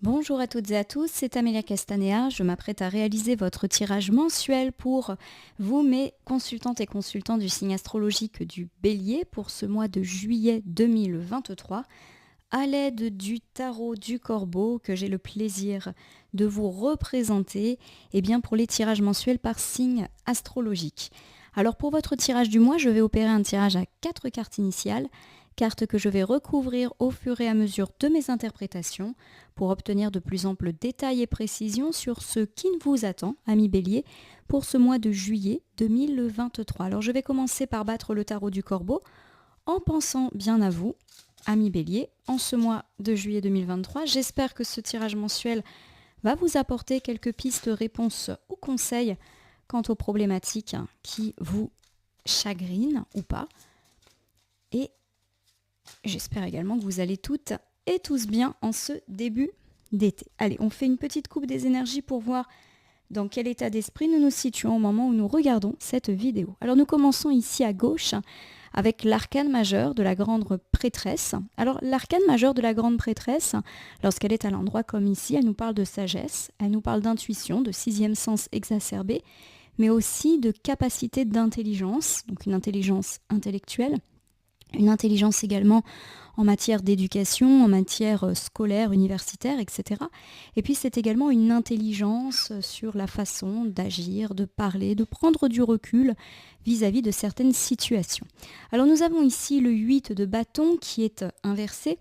Bonjour à toutes et à tous, c'est Amélia Castanea. Je m'apprête à réaliser votre tirage mensuel pour vous, mes consultantes et consultants du signe astrologique du Bélier pour ce mois de juillet 2023 à l'aide du tarot du Corbeau que j'ai le plaisir de vous représenter pour les tirages mensuels par signe astrologique. Alors pour votre tirage du mois, je vais opérer un tirage à 4 cartes initiales, cartes que je vais recouvrir au fur et à mesure de mes interprétations pour obtenir de plus amples détails et précisions sur ce qui vous attend, amis Bélier, pour ce mois de juillet 2023. Alors je vais commencer par battre le tarot du Corbeau en pensant bien à vous, amis Bélier, en ce mois de juillet 2023. J'espère que ce tirage mensuel va vous apporter quelques pistes, réponses ou conseils quant aux problématiques qui vous chagrinent ou pas. Et j'espère également que vous allez toutes et tous bien en ce début d'été. Allez, on fait une petite coupe des énergies pour voir dans quel état d'esprit nous nous situons au moment où nous regardons cette vidéo. Alors nous commençons ici à gauche avec l'arcane majeur de la grande prêtresse. Alors l'arcane majeur de la grande prêtresse, lorsqu'elle est à l'endroit comme ici, elle nous parle de sagesse, elle nous parle d'intuition, de sixième sens exacerbé, mais aussi de capacité d'intelligence, donc une intelligence intellectuelle, une intelligence également en matière d'éducation, en matière scolaire, universitaire, etc. Et puis c'est également une intelligence sur la façon d'agir, de parler, de prendre du recul vis-à-vis de certaines situations. Alors nous avons ici le 8 de bâton qui est inversé.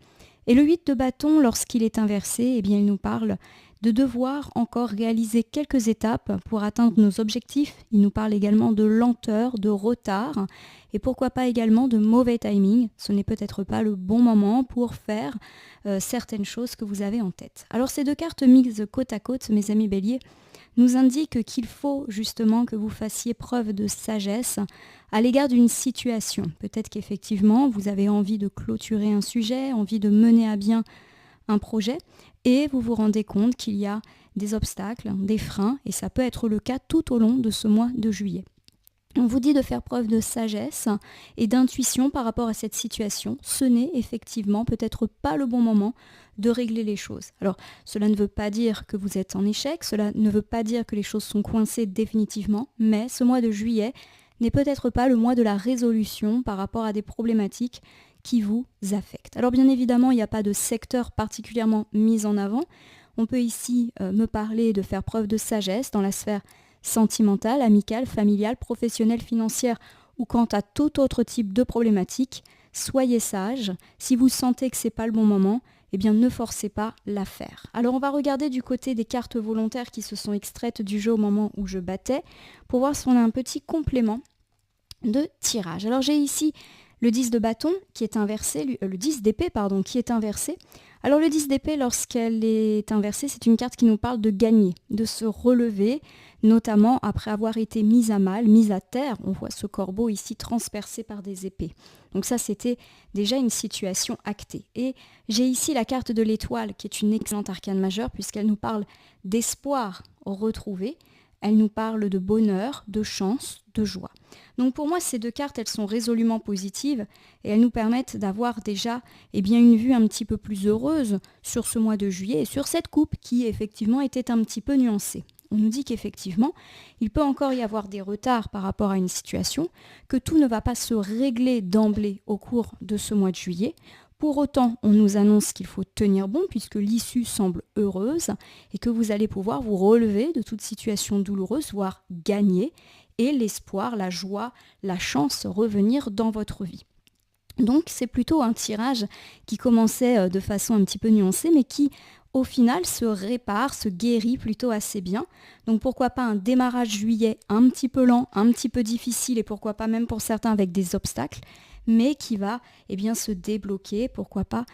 Et le 8 de bâton, lorsqu'il est inversé, il nous parle de devoir encore réaliser quelques étapes pour atteindre nos objectifs. Il nous parle également de lenteur, de retard et pourquoi pas également de mauvais timing. Ce n'est peut-être pas le bon moment pour faire certaines choses que vous avez en tête. Alors ces deux cartes mises côte à côte, mes amis Bélier, nous indiquent qu'il faut justement que vous fassiez preuve de sagesse à l'égard d'une situation. Peut-être qu'effectivement, vous avez envie de clôturer un sujet, envie de mener à bien un projet, et vous vous rendez compte qu'il y a des obstacles, des freins, et ça peut être le cas tout au long de ce mois de juillet. On vous dit de faire preuve de sagesse et d'intuition par rapport à cette situation. Ce n'est effectivement peut-être pas le bon moment de régler les choses. Alors, cela ne veut pas dire que vous êtes en échec, cela ne veut pas dire que les choses sont coincées définitivement, mais ce mois de juillet n'est peut-être pas le mois de la résolution par rapport à des problématiques qui vous affectent. Alors bien évidemment, il n'y a pas de secteur particulièrement mis en avant. On peut ici me parler de faire preuve de sagesse dans la sphère sentimentale, amicale, familiale, professionnelle, financière ou quant à tout autre type de problématique. Soyez sage. Si vous sentez que ce n'est pas le bon moment, ne forcez pas l'affaire. Alors on va regarder du côté des cartes volontaires qui se sont extraites du jeu au moment où je battais pour voir si on a un petit complément de tirage. Alors j'ai ici le 10 de bâton qui est inversé, le 10 d'épée qui est inversé. Alors le 10 d'épée, lorsqu'elle est inversée, c'est une carte qui nous parle de gagner, de se relever, notamment après avoir été mise à mal, mise à terre. On voit ce corbeau ici transpercé par des épées. Donc ça, c'était déjà une situation actée. Et j'ai ici la carte de l'étoile qui est une excellente arcane majeure puisqu'elle nous parle d'espoir retrouvé. Elle nous parle de bonheur, de chance, de joie. Donc pour moi, ces deux cartes, elles sont résolument positives et elles nous permettent d'avoir déjà une vue un petit peu plus heureuse sur ce mois de juillet et sur cette coupe qui effectivement était un petit peu nuancée. On nous dit qu'effectivement, il peut encore y avoir des retards par rapport à une situation, que tout ne va pas se régler d'emblée au cours de ce mois de juillet. Pour autant, on nous annonce qu'il faut tenir bon puisque l'issue semble heureuse et que vous allez pouvoir vous relever de toute situation douloureuse, voire gagner, et l'espoir, la joie, la chance revenir dans votre vie. Donc c'est plutôt un tirage qui commençait de façon un petit peu nuancée mais qui au final se répare, se guérit plutôt assez bien. Donc pourquoi pas un démarrage juillet un petit peu lent, un petit peu difficile et pourquoi pas même pour certains avec des obstacles, mais qui va se débloquer, pourquoi pas,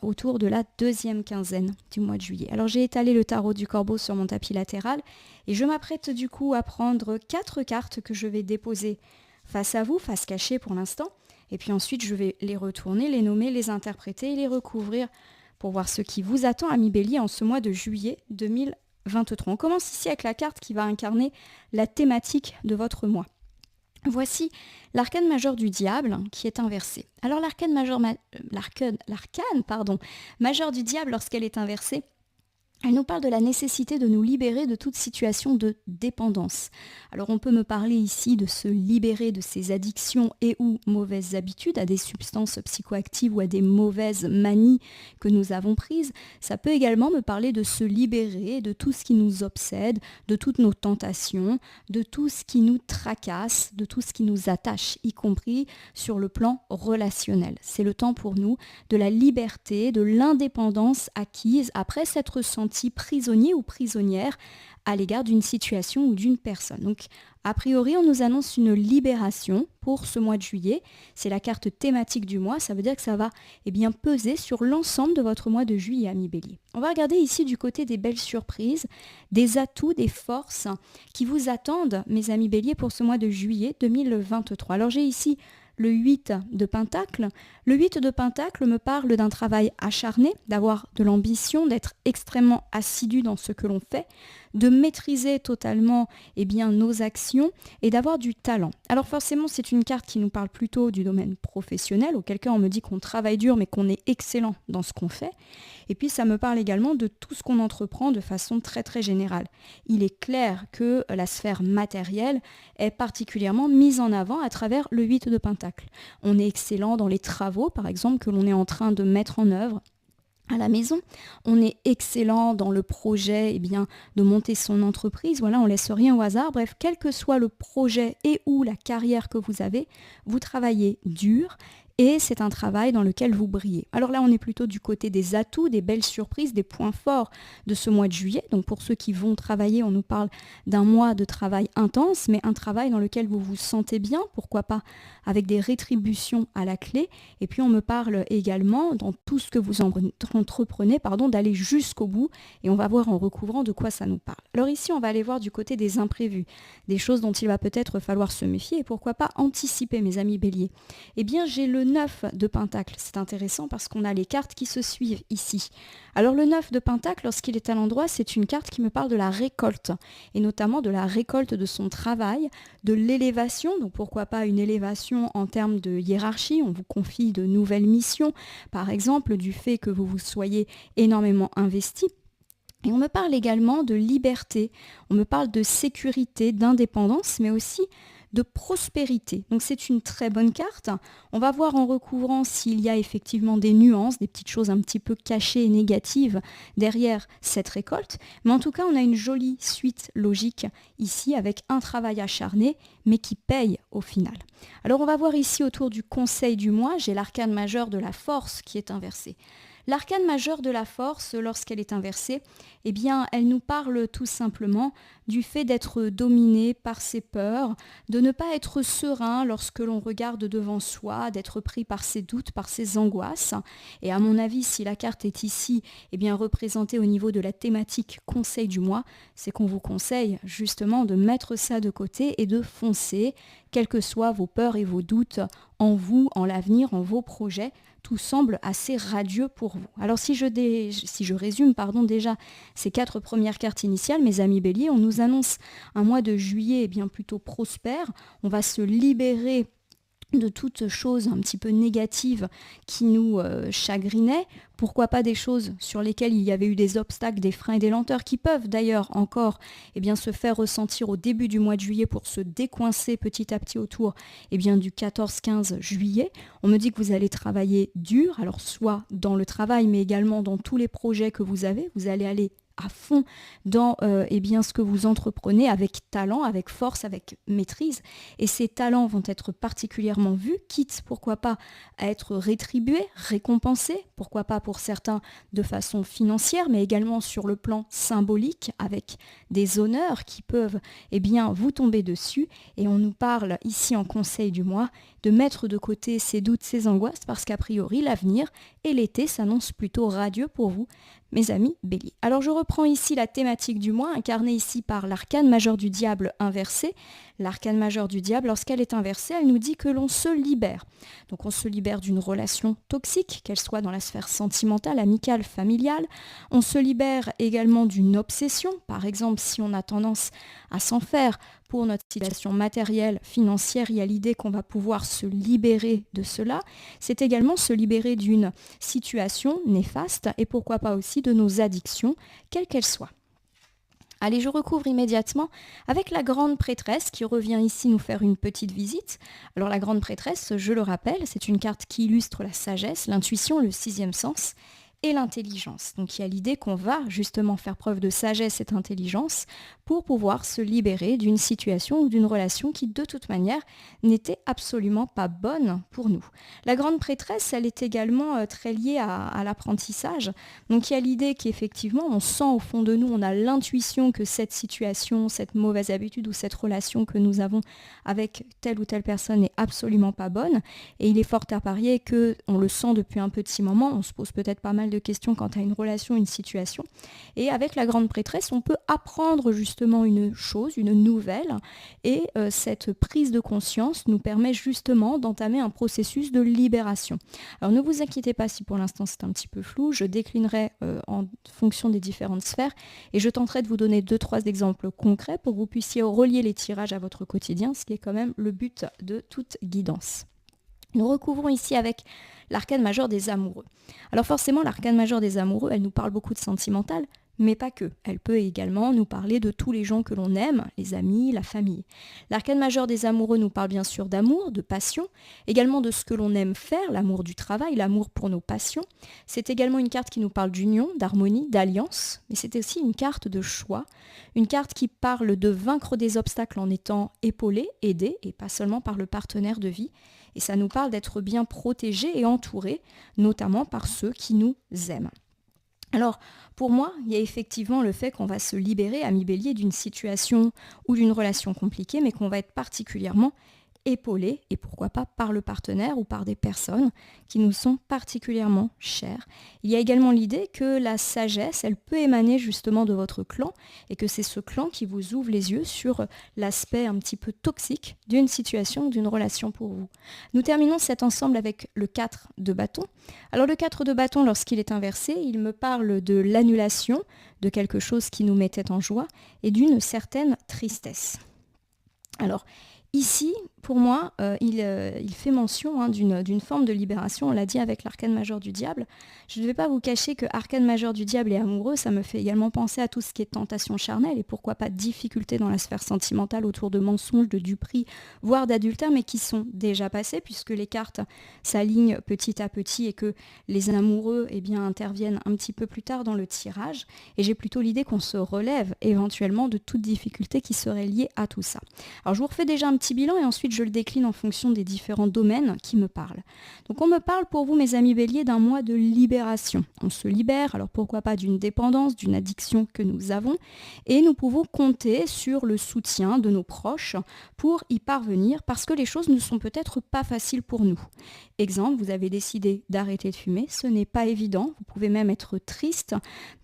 autour de la deuxième quinzaine du mois de juillet. Alors j'ai étalé le tarot du Corbeau sur mon tapis latéral et je m'apprête du coup à prendre 4 cartes que je vais déposer face à vous, face cachée pour l'instant, et puis ensuite je vais les retourner, les nommer, les interpréter et les recouvrir pour voir ce qui vous attend, amis Bélier, en ce mois de juillet 2023. On commence ici avec la carte qui va incarner la thématique de votre mois. Voici l'arcane majeur du diable qui est inversée. Alors l'arcane majeur du diable, lorsqu'elle est inversée, Elle nous parle de la nécessité de nous libérer de toute situation de dépendance. Alors on peut me parler ici de se libérer de ses addictions et ou mauvaises habitudes à des substances psychoactives ou à des mauvaises manies que nous avons prises. Ça peut également me parler de se libérer de tout ce qui nous obsède, de toutes nos tentations, de tout ce qui nous tracasse, de tout ce qui nous attache, y compris sur le plan relationnel. C'est le temps pour nous de la liberté, de l'indépendance acquise après s'être senti prisonnier ou prisonnière à l'égard d'une situation ou d'une personne. Donc, a priori, on nous annonce une libération pour ce mois de juillet. C'est la carte thématique du mois. Ça veut dire que ça va peser sur l'ensemble de votre mois de juillet, amis Bélier. On va regarder ici du côté des belles surprises, des atouts, des forces qui vous attendent, mes amis Bélier, pour ce mois de juillet 2023. Alors, j'ai ici le 8 de Pentacle. Le 8 de Pentacle me parle d'un travail acharné, d'avoir de l'ambition, d'être extrêmement assidu dans ce que l'on fait, de maîtriser totalement nos actions et d'avoir du talent. Alors forcément, c'est une carte qui nous parle plutôt du domaine professionnel, auquel cas on me dit qu'on travaille dur mais qu'on est excellent dans ce qu'on fait. Et puis ça me parle également de tout ce qu'on entreprend de façon très très générale. Il est clair que la sphère matérielle est particulièrement mise en avant à travers le 8 de Pentacle. On est excellent dans les travaux, par exemple, que l'on est en train de mettre en œuvre à la maison. On est excellent dans le projet de monter son entreprise. Voilà, on laisse rien au hasard. Bref, quel que soit le projet et ou la carrière que vous avez, vous travaillez dur. Et c'est un travail dans lequel vous brillez. Alors là, on est plutôt du côté des atouts, des belles surprises, des points forts de ce mois de juillet. Donc pour ceux qui vont travailler, on nous parle d'un mois de travail intense, mais un travail dans lequel vous vous sentez bien, pourquoi pas avec des rétributions à la clé. Et puis on me parle également, dans tout ce que vous entreprenez, d'aller jusqu'au bout. Et on va voir en recouvrant de quoi ça nous parle. Alors ici, on va aller voir du côté des imprévus, des choses dont il va peut-être falloir se méfier et pourquoi pas anticiper, mes amis Bélier. J'ai le 9 de Pentacle. C'est intéressant parce qu'on a les cartes qui se suivent ici. Alors le 9 de Pentacle, lorsqu'il est à l'endroit, c'est une carte qui me parle de la récolte, et notamment de la récolte de son travail, de l'élévation, donc pourquoi pas une élévation en termes de hiérarchie, on vous confie de nouvelles missions, par exemple du fait que vous vous soyez énormément investi. Et on me parle également de liberté, on me parle de sécurité, d'indépendance, mais aussi de prospérité. Donc c'est une très bonne carte. On va voir en recouvrant s'il y a effectivement des nuances, des petites choses un petit peu cachées et négatives derrière cette récolte. Mais en tout cas, on a une jolie suite logique ici avec un travail acharné, mais qui paye au final. Alors on va voir ici autour du conseil du mois, j'ai l'arcane majeur de la force qui est inversée. L'arcane majeure de la force, lorsqu'elle est inversée, elle nous parle tout simplement du fait d'être dominé par ses peurs, de ne pas être serein lorsque l'on regarde devant soi, d'être pris par ses doutes, par ses angoisses. Et à mon avis, si la carte est ici représentée au niveau de la thématique conseil du mois, c'est qu'on vous conseille justement de mettre ça de côté et de foncer, quels que soient vos peurs et vos doutes en vous, en l'avenir, en vos projets. Tout semble assez radieux pour vous. Alors si je résume déjà ces 4 premières cartes initiales, mes amis Bélier, on nous annonce un mois de juillet bien plutôt prospère. On va se libérer de toutes choses un petit peu négatives qui nous chagrinaient. Pourquoi pas des choses sur lesquelles il y avait eu des obstacles, des freins et des lenteurs qui peuvent d'ailleurs encore se faire ressentir au début du mois de juillet pour se décoincer petit à petit autour du 14-15 juillet. On me dit que vous allez travailler dur, alors soit dans le travail mais également dans tous les projets que vous avez. Vous allez aller à fond dans ce que vous entreprenez avec talent, avec force, avec maîtrise. Et ces talents vont être particulièrement vus, quitte pourquoi pas à être rétribués, récompensés, pourquoi pas pour certains de façon financière, mais également sur le plan symbolique avec des honneurs qui peuvent vous tomber dessus. Et on nous parle ici en conseil du mois de mettre de côté ces doutes, ces angoisses, parce qu'a priori l'avenir et l'été s'annoncent plutôt radieux pour vous, mes amis Bélier. Alors je reprends ici la thématique du mois, incarnée ici par l'arcane majeur du diable inversé. L'arcane majeur du diable, lorsqu'elle est inversée, elle nous dit que l'on se libère. Donc on se libère d'une relation toxique, qu'elle soit dans la sphère sentimentale, amicale, familiale. On se libère également d'une obsession. Par exemple, si on a tendance à s'en faire pour notre situation matérielle, financière, il y a l'idée qu'on va pouvoir se libérer de cela. C'est également se libérer d'une situation néfaste et pourquoi pas aussi de nos addictions, quelles qu'elles soient. Allez, je recouvre immédiatement avec la grande prêtresse qui revient ici nous faire une petite visite. Alors la grande prêtresse, je le rappelle, c'est une carte qui illustre la sagesse, l'intuition, le sixième sens et l'intelligence. Donc il y a l'idée qu'on va justement faire preuve de sagesse et d'intelligence pour pouvoir se libérer d'une situation ou d'une relation qui de toute manière n'était absolument pas bonne pour nous. La grande prêtresse, elle est également très liée à l'apprentissage. Donc il y a l'idée qu'effectivement on sent au fond de nous, on a l'intuition que cette situation, cette mauvaise habitude ou cette relation que nous avons avec telle ou telle personne n'est absolument pas bonne. Et il est fort à parier qu'on le sent depuis un petit moment, on se pose peut-être pas mal de questions quant à une relation, une situation. Et avec la grande prêtresse, on peut apprendre justement une chose, une nouvelle, et cette prise de conscience nous permet justement d'entamer un processus de libération. Alors ne vous inquiétez pas si pour l'instant c'est un petit peu flou, je déclinerai en fonction des différentes sphères et je tenterai de vous donner 2-3 exemples concrets pour que vous puissiez relier les tirages à votre quotidien, ce qui est quand même le but de toute guidance. Nous recouvrons ici avec l'arcane majeur des amoureux. Alors forcément, l'arcane majeur des amoureux, elle nous parle beaucoup de sentimental, mais pas que. Elle peut également nous parler de tous les gens que l'on aime, les amis, la famille. L'arcane majeur des amoureux nous parle bien sûr d'amour, de passion, également de ce que l'on aime faire, l'amour du travail, l'amour pour nos passions. C'est également une carte qui nous parle d'union, d'harmonie, d'alliance, mais c'est aussi une carte de choix, une carte qui parle de vaincre des obstacles en étant épaulé, aidé, et pas seulement par le partenaire de vie. Et ça nous parle d'être bien protégé et entouré, notamment par ceux qui nous aiment. Alors, pour moi, il y a effectivement le fait qu'on va se libérer, ami Bélier, d'une situation ou d'une relation compliquée, mais qu'on va être particulièrement épaulé, et pourquoi pas par le partenaire ou par des personnes qui nous sont particulièrement chères. Il y a également l'idée que la sagesse, elle peut émaner justement de votre clan, et que c'est ce clan qui vous ouvre les yeux sur l'aspect un petit peu toxique d'une situation, d'une relation pour vous. Nous terminons cet ensemble avec le 4 de bâton. Alors le 4 de bâton, lorsqu'il est inversé, il me parle de l'annulation, de quelque chose qui nous mettait en joie, et d'une certaine tristesse. Alors, ici, pour moi, il fait mention d'une forme de libération, on l'a dit avec l'arcane majeur du diable. Je ne vais pas vous cacher que arcane majeur du diable et amoureux, ça me fait également penser à tout ce qui est tentation charnelle et pourquoi pas difficultés dans la sphère sentimentale autour de mensonges, de duperies, voire d'adultère, mais qui sont déjà passés puisque les cartes s'alignent petit à petit et que les amoureux interviennent un petit peu plus tard dans le tirage. Et j'ai plutôt l'idée qu'on se relève éventuellement de toute difficulté qui serait liée à tout ça. Alors je vous refais déjà un petit bilan et ensuite je le décline en fonction des différents domaines qui me parlent. Donc on me parle pour vous, mes amis Bélier, d'un mois de libération. On se libère, alors pourquoi pas d'une dépendance, d'une addiction que nous avons, et nous pouvons compter sur le soutien de nos proches pour y parvenir parce que les choses ne sont peut-être pas faciles pour nous. Exemple, vous avez décidé d'arrêter de fumer, ce n'est pas évident, vous pouvez même être triste,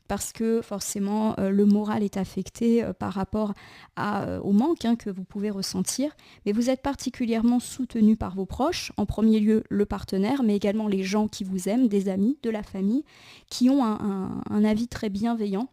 parce que forcément le moral est affecté par rapport au manque que vous pouvez ressentir. Mais vous êtes particulièrement soutenu par vos proches, en premier lieu le partenaire, mais également les gens qui vous aiment, des amis, de la famille, qui ont un avis très bienveillant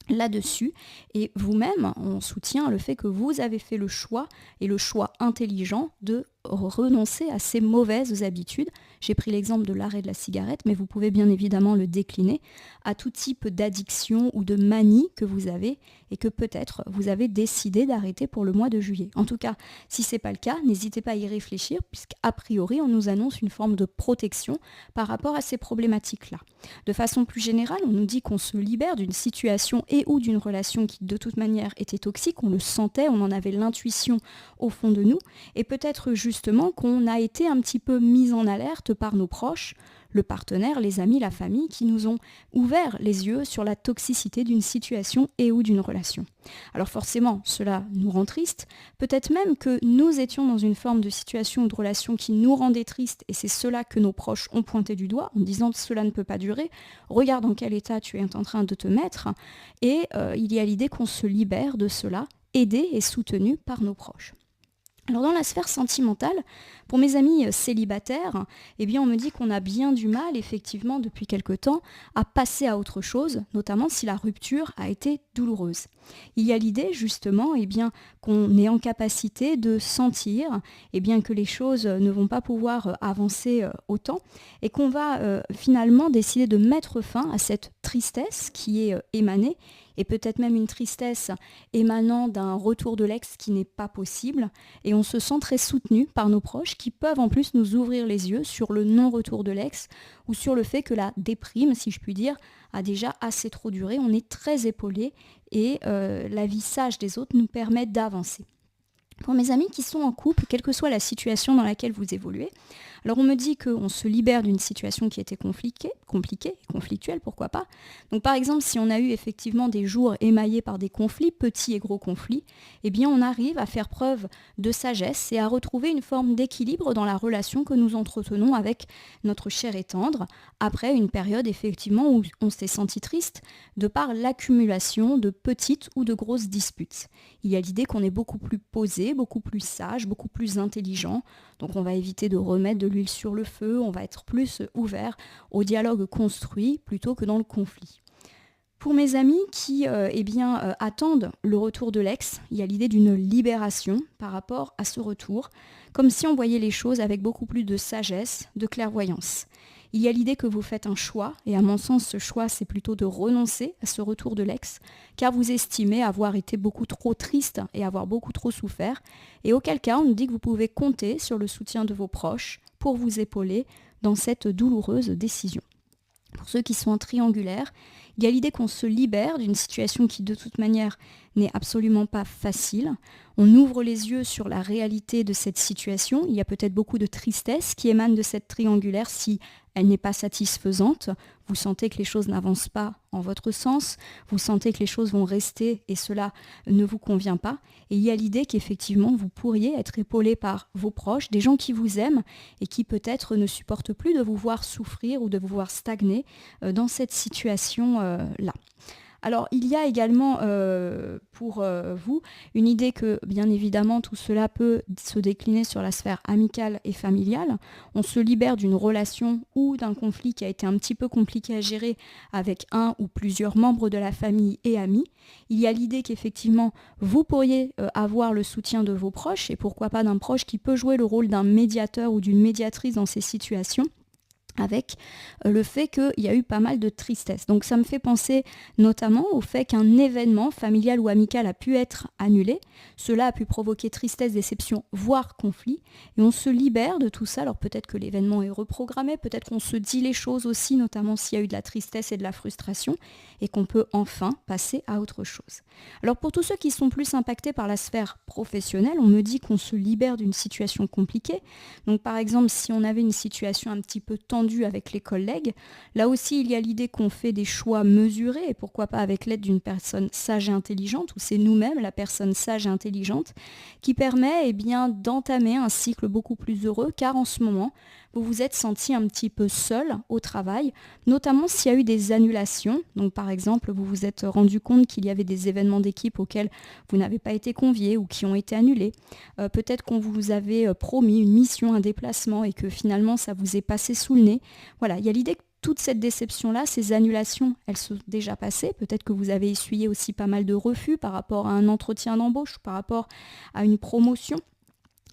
là-dessus. Et vous-même, on soutient le fait que vous avez fait le choix, et le choix intelligent, de renoncer à ces mauvaises habitudes. J'ai pris l'exemple de l'arrêt de la cigarette, mais vous pouvez bien évidemment le décliner à tout type d'addiction ou de manie que vous avez et que peut-être vous avez décidé d'arrêter pour le mois de juillet. En tout cas, si ce n'est pas le cas, n'hésitez pas à y réfléchir puisqu'a priori, on nous annonce une forme de protection par rapport à ces problématiques-là. De façon plus générale, on nous dit qu'on se libère d'une situation et ou d'une relation qui de toute manière était toxique, on le sentait, on en avait l'intuition au fond de nous, et peut-être justement qu'on a été un petit peu mis en alerte par nos proches, le partenaire, les amis, la famille, qui nous ont ouvert les yeux sur la toxicité d'une situation et ou d'une relation. Alors forcément, cela nous rend triste, peut-être même que nous étions dans une forme de situation ou de relation qui nous rendait triste, et c'est cela que nos proches ont pointé du doigt en disant cela ne peut pas durer, regarde dans quel état tu es en train de te mettre, et il y a l'idée qu'on se libère de cela, aidé et soutenu par nos proches. Alors dans la sphère sentimentale, pour mes amis célibataires, eh bien on me dit qu'on a bien du mal effectivement depuis quelque temps à passer à autre chose, notamment si la rupture a été douloureuse. Il y a l'idée justement eh bien, qu'on est en capacité de sentir eh bien, que les choses ne vont pas pouvoir avancer autant et qu'on va finalement décider de mettre fin à cette tristesse qui est émanée et peut-être même une tristesse émanant d'un retour de l'ex qui n'est pas possible. Et on se sent très soutenu par nos proches qui peuvent en plus nous ouvrir les yeux sur le non-retour de l'ex ou sur le fait que la déprime, si je puis dire, a déjà assez trop duré. On est très épaulé et la vie sage des autres nous permet d'avancer. Pour mes amis qui sont en couple, quelle que soit la situation dans laquelle vous évoluez, alors on me dit qu'on se libère d'une situation qui était compliquée, conflictuelle, pourquoi pas. Donc par exemple, si on a eu effectivement des jours émaillés par des conflits, petits et gros conflits, eh bien on arrive à faire preuve de sagesse et à retrouver une forme d'équilibre dans la relation que nous entretenons avec notre cher et tendre, après une période effectivement où on s'est senti triste de par l'accumulation de petites ou de grosses disputes. Il y a l'idée qu'on est beaucoup plus posé, beaucoup plus sage, beaucoup plus intelligent. Donc on va éviter de remettre de l'huile sur le feu, on va être plus ouvert au dialogue construit plutôt que dans le conflit. Pour mes amis qui attendent le retour de l'ex, il y a l'idée d'une libération par rapport à ce retour, comme si on voyait les choses avec beaucoup plus de sagesse, de clairvoyance. Il y a l'idée que vous faites un choix, et à mon sens, ce choix, c'est plutôt de renoncer à ce retour de l'ex, car vous estimez avoir été beaucoup trop triste et avoir beaucoup trop souffert, et auquel cas, on nous dit que vous pouvez compter sur le soutien de vos proches pour vous épauler dans cette douloureuse décision. Pour ceux qui sont en triangulaire, il y a l'idée qu'on se libère d'une situation qui de toute manière n'est absolument pas facile. On ouvre les yeux sur la réalité de cette situation. Il y a peut-être beaucoup de tristesse qui émane de cette triangulaire si elle n'est pas satisfaisante. Vous sentez que les choses n'avancent pas en votre sens. Vous sentez que les choses vont rester et cela ne vous convient pas. Et il y a l'idée qu'effectivement vous pourriez être épaulé par vos proches, des gens qui vous aiment et qui peut-être ne supportent plus de vous voir souffrir ou de vous voir stagner dans cette situation-là. Alors, il y a également pour vous une idée que, bien évidemment, tout cela peut se décliner sur la sphère amicale et familiale. On se libère d'une relation ou d'un conflit qui a été un petit peu compliqué à gérer avec un ou plusieurs membres de la famille et amis. Il y a l'idée qu'effectivement, vous pourriez avoir le soutien de vos proches et pourquoi pas d'un proche qui peut jouer le rôle d'un médiateur ou d'une médiatrice dans ces situations, avec le fait qu'il y a eu pas mal de tristesse. Donc ça me fait penser notamment au fait qu'un événement familial ou amical a pu être annulé. Cela a pu provoquer tristesse, déception, voire conflit. Et on se libère de tout ça. Alors peut-être que l'événement est reprogrammé, peut-être qu'on se dit les choses aussi, notamment s'il y a eu de la tristesse et de la frustration, et qu'on peut enfin passer à autre chose. Alors pour tous ceux qui sont plus impactés par la sphère professionnelle, on me dit qu'on se libère d'une situation compliquée. Donc par exemple, si on avait une situation un petit peu tendue avec les collègues. Là aussi, il y a l'idée qu'on fait des choix mesurés, et pourquoi pas avec l'aide d'une personne sage et intelligente, ou c'est nous-mêmes la personne sage et intelligente, qui permet d'entamer un cycle beaucoup plus heureux, car en ce moment, vous vous êtes senti un petit peu seul au travail, notamment s'il y a eu des annulations. Donc par exemple, vous vous êtes rendu compte qu'il y avait des événements d'équipe auxquels vous n'avez pas été convié ou qui ont été annulés. Peut-être qu'on vous avait promis une mission, un déplacement et que finalement ça vous est passé sous le nez. Voilà, il y a l'idée que toute cette déception-là, ces annulations, elles sont déjà passées. Peut-être que vous avez essuyé aussi pas mal de refus par rapport à un entretien d'embauche, par rapport à une promotion.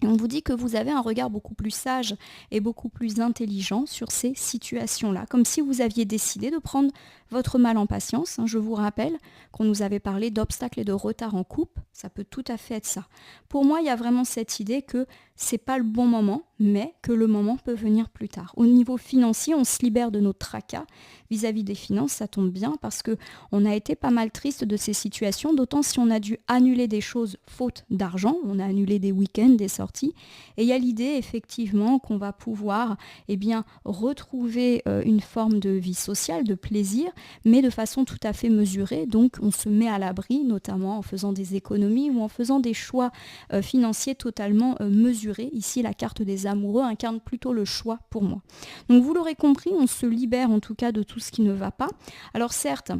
Et on vous dit que vous avez un regard beaucoup plus sage et beaucoup plus intelligent sur ces situations-là, comme si vous aviez décidé de prendre votre mal en patience. Je vous rappelle qu'on nous avait parlé d'obstacles et de retard en couple, ça peut tout à fait être ça. Pour moi, il y a vraiment cette idée que c'est pas le bon moment, mais que le moment peut venir plus tard. Au niveau financier, on se libère de nos tracas vis-à-vis des finances, ça tombe bien parce que on a été pas mal triste de ces situations, d'autant si on a dû annuler des choses faute d'argent, on a annulé des week-ends, des sorties, et il y a l'idée effectivement qu'on va pouvoir retrouver une forme de vie sociale, de plaisir, mais de façon tout à fait mesurée, donc on se met à l'abri, notamment en faisant des économies ou en faisant des choix financiers totalement mesurés. Ici, la carte des amoureux incarne plutôt le choix pour moi. Donc vous l'aurez compris, on se libère en tout cas de tout ce qui ne va pas. Alors certes,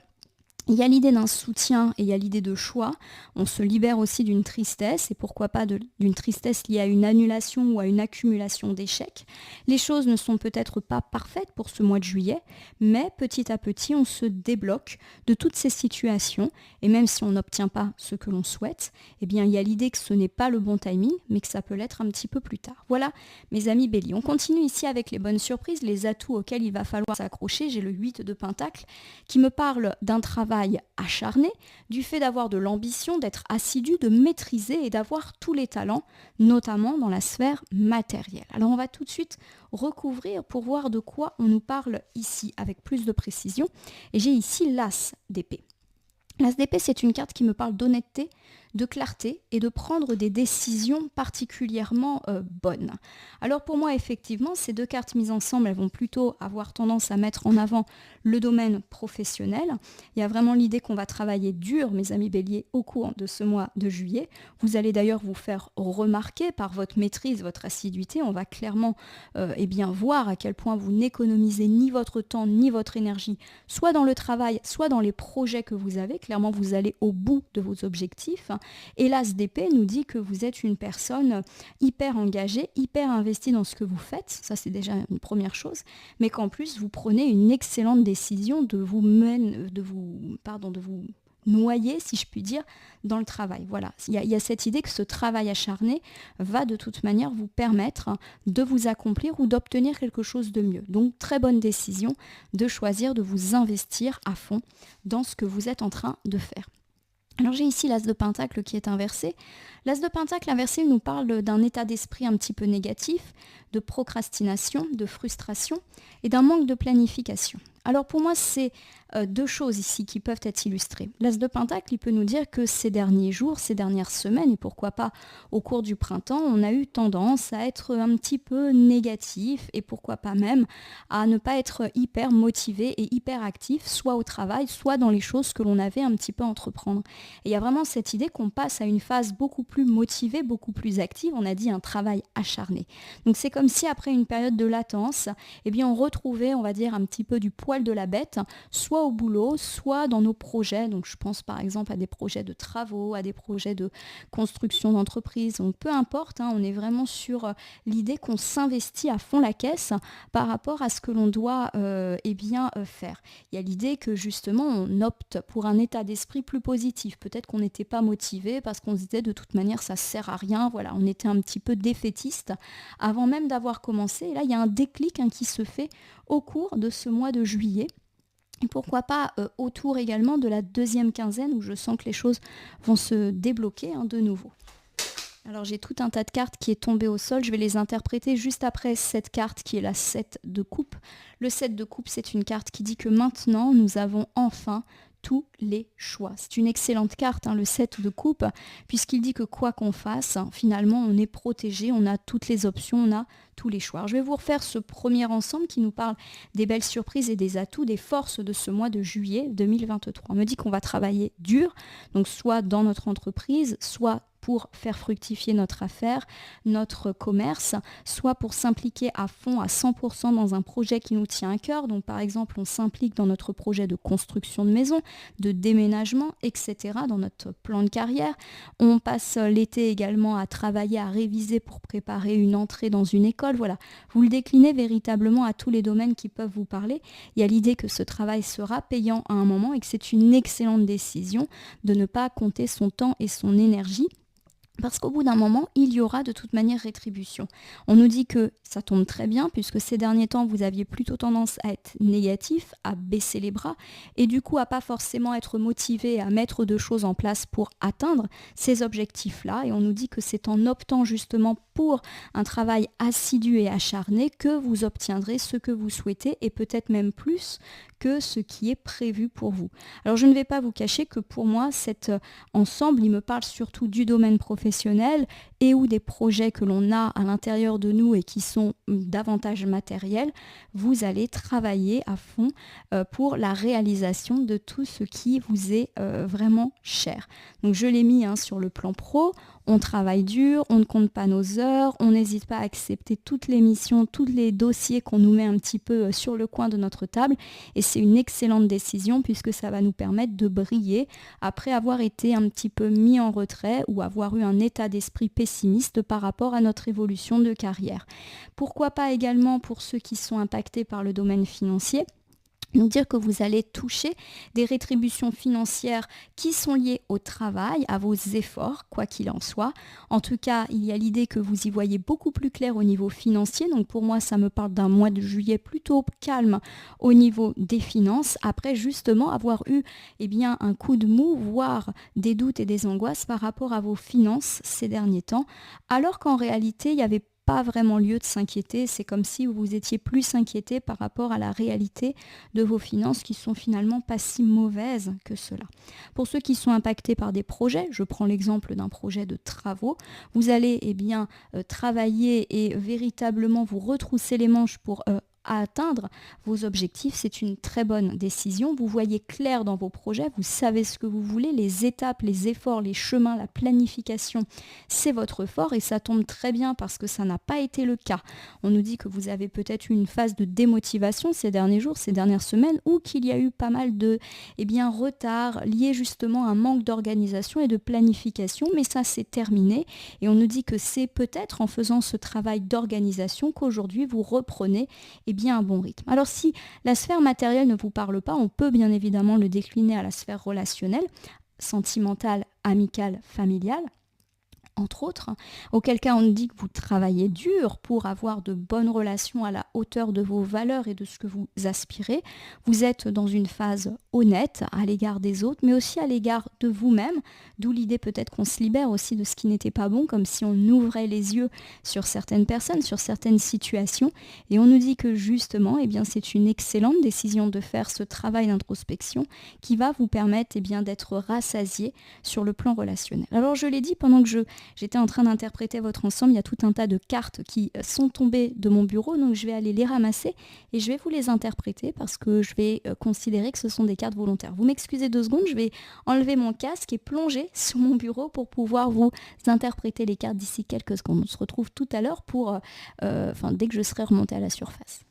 Il y a l'idée d'un soutien et il y a l'idée de choix. On se libère aussi d'une tristesse et pourquoi pas d'une tristesse liée à une annulation ou à une accumulation d'échecs. Les choses ne sont peut-être pas parfaites pour ce mois de juillet, mais petit à petit, on se débloque de toutes ces situations et même si on n'obtient pas ce que l'on souhaite, eh bien, il y a l'idée que ce n'est pas le bon timing, mais que ça peut l'être un petit peu plus tard. Voilà, mes amis Bélier. On continue ici avec les bonnes surprises, les atouts auxquels il va falloir s'accrocher. J'ai le 8 de Pentacle qui me parle d'un travail acharné, du fait d'avoir de l'ambition, d'être assidu, de maîtriser et d'avoir tous les talents, notamment dans la sphère matérielle. Alors on va tout de suite recouvrir pour voir de quoi on nous parle ici avec plus de précision. Et j'ai ici l'As d'épée. L'As d'épée, c'est une carte qui me parle d'honnêteté, de clarté et de prendre des décisions particulièrement bonnes. Alors pour moi, effectivement, ces deux cartes mises ensemble, elles vont plutôt avoir tendance à mettre en avant le domaine professionnel. Il y a vraiment l'idée qu'on va travailler dur, mes amis Bélier, au cours de ce mois de juillet. Vous allez d'ailleurs vous faire remarquer par votre maîtrise, votre assiduité. On va clairement voir à quel point vous n'économisez ni votre temps ni votre énergie, soit dans le travail, soit dans les projets que vous avez. Clairement, vous allez au bout de vos objectifs. Et l'As d'épée nous dit que vous êtes une personne hyper engagée, hyper investie dans ce que vous faites. Ça, c'est déjà une première chose. Mais qu'en plus, vous prenez une excellente décision de vous noyer, si je puis dire, dans le travail. Voilà, il y a cette idée que ce travail acharné va de toute manière vous permettre de vous accomplir ou d'obtenir quelque chose de mieux. Donc, très bonne décision de choisir de vous investir à fond dans ce que vous êtes en train de faire. Alors j'ai ici l'As de Pentacle qui est inversé. L'As de Pentacle inversé nous parle d'un état d'esprit un petit peu négatif, de procrastination, de frustration et d'un manque de planification. Alors pour moi, c'est deux choses ici qui peuvent être illustrées. L'As de Pentacle, il peut nous dire que ces derniers jours, ces dernières semaines, et pourquoi pas au cours du printemps, on a eu tendance à être un petit peu négatif et pourquoi pas même à ne pas être hyper motivé et hyper actif, soit au travail, soit dans les choses que l'on avait un petit peu à entreprendre. Et il y a vraiment cette idée qu'on passe à une phase beaucoup plus motivée, beaucoup plus active, on a dit un travail acharné. Donc c'est comme si après une période de latence, eh bien on retrouvait, on va dire, un petit peu du poil de la bête, soit au boulot, soit dans nos projets. Donc je pense par exemple à des projets de travaux, à des projets de construction d'entreprise. Donc peu importe, on est vraiment sur l'idée qu'on s'investit à fond la caisse par rapport à ce que l'on doit faire. Il y a l'idée que justement on opte pour un état d'esprit plus positif. Peut-être qu'on n'était pas motivé parce qu'on se disait de toute manière ça sert à rien. Voilà, on était un petit peu défaitiste avant même d'avoir commencé. Et là il y a un déclic qui se fait au cours de ce mois de juillet. Et pourquoi pas autour également de la deuxième quinzaine où je sens que les choses vont se débloquer de nouveau. Alors j'ai tout un tas de cartes qui est tombé au sol, je vais les interpréter juste après cette carte qui est la 7 de coupe. Le 7 de coupe, c'est une carte qui dit que maintenant nous avons enfin tous les choix. C'est une excellente carte, le 7 de coupe, puisqu'il dit que quoi qu'on fasse, finalement, on est protégé, on a toutes les options, on a tous les choix. Alors, je vais vous refaire ce premier ensemble qui nous parle des belles surprises et des atouts, des forces de ce mois de juillet 2023. On me dit qu'on va travailler dur, donc soit dans notre entreprise, soit pour faire fructifier notre affaire, notre commerce, soit pour s'impliquer à fond, à 100% dans un projet qui nous tient à cœur. Donc par exemple, on s'implique dans notre projet de construction de maison, de déménagement, etc., dans notre plan de carrière. On passe l'été également à travailler, à réviser pour préparer une entrée dans une école. Voilà, vous le déclinez véritablement à tous les domaines qui peuvent vous parler. Il y a l'idée que ce travail sera payant à un moment et que c'est une excellente décision de ne pas compter son temps et son énergie. Parce qu'au bout d'un moment, il y aura de toute manière rétribution. On nous dit que ça tombe très bien puisque ces derniers temps, vous aviez plutôt tendance à être négatif, à baisser les bras et du coup à pas forcément être motivé à mettre de choses en place pour atteindre ces objectifs-là. Et on nous dit que c'est en optant justement pour un travail assidu et acharné que vous obtiendrez ce que vous souhaitez et peut-être même plus que ce qui est prévu pour vous. Alors je ne vais pas vous cacher que pour moi, cet ensemble, il me parle surtout du domaine professionnel et ou des projets que l'on a à l'intérieur de nous et qui sont davantage matériels. Vous allez travailler à fond pour la réalisation de tout ce qui vous est vraiment cher. Donc je l'ai mis sur le plan pro. On travaille dur, on ne compte pas nos heures, on n'hésite pas à accepter toutes les missions, tous les dossiers qu'on nous met un petit peu sur le coin de notre table. Et c'est une excellente décision puisque ça va nous permettre de briller après avoir été un petit peu mis en retrait ou avoir eu un état d'esprit pessimiste par rapport à notre évolution de carrière. Pourquoi pas également pour ceux qui sont impactés par le domaine financier, nous dire que vous allez toucher des rétributions financières qui sont liées au travail, à vos efforts, quoi qu'il en soit. En tout cas, il y a l'idée que vous y voyez beaucoup plus clair au niveau financier. Donc pour moi, ça me parle d'un mois de juillet plutôt calme au niveau des finances. Après justement avoir eu un coup de mou, voire des doutes et des angoisses par rapport à vos finances ces derniers temps. Alors qu'en réalité, il y avait pas vraiment lieu de s'inquiéter, c'est comme si vous étiez plus inquiété par rapport à la réalité de vos finances qui sont finalement pas si mauvaises que cela. Pour ceux qui sont impactés par des projets, je prends l'exemple d'un projet de travaux, vous allez travailler et véritablement vous retrousser les manches pour à atteindre vos objectifs. C'est une très bonne décision. Vous voyez clair dans vos projets, vous savez ce que vous voulez, les étapes, les efforts, les chemins, la planification, c'est votre fort et ça tombe très bien parce que ça n'a pas été le cas. On nous dit que vous avez peut-être eu une phase de démotivation ces derniers jours, ces dernières semaines, ou qu'il y a eu pas mal de retard lié justement à un manque d'organisation et de planification, mais ça c'est terminé et on nous dit que c'est peut-être en faisant ce travail d'organisation qu'aujourd'hui vous reprenez un bon rythme. Alors si la sphère matérielle ne vous parle pas, on peut bien évidemment le décliner à la sphère relationnelle, sentimentale, amicale, familiale, entre autres, auquel cas on nous dit que vous travaillez dur pour avoir de bonnes relations à la hauteur de vos valeurs et de ce que vous aspirez. Vous êtes dans une phase honnête à l'égard des autres, mais aussi à l'égard de vous-même, d'où l'idée peut-être qu'on se libère aussi de ce qui n'était pas bon, comme si on ouvrait les yeux sur certaines personnes, sur certaines situations, et on nous dit que justement, c'est une excellente décision de faire ce travail d'introspection qui va vous permettre d'être rassasié sur le plan relationnel. Alors je l'ai dit pendant que j'étais en train d'interpréter votre ensemble, il y a tout un tas de cartes qui sont tombées de mon bureau, donc je vais aller les ramasser et je vais vous les interpréter parce que je vais considérer que ce sont des cartes volontaires. Vous m'excusez 2 secondes, je vais enlever mon casque et plonger sur mon bureau pour pouvoir vous interpréter les cartes d'ici quelques secondes. On se retrouve tout à l'heure dès que je serai remontée à la surface.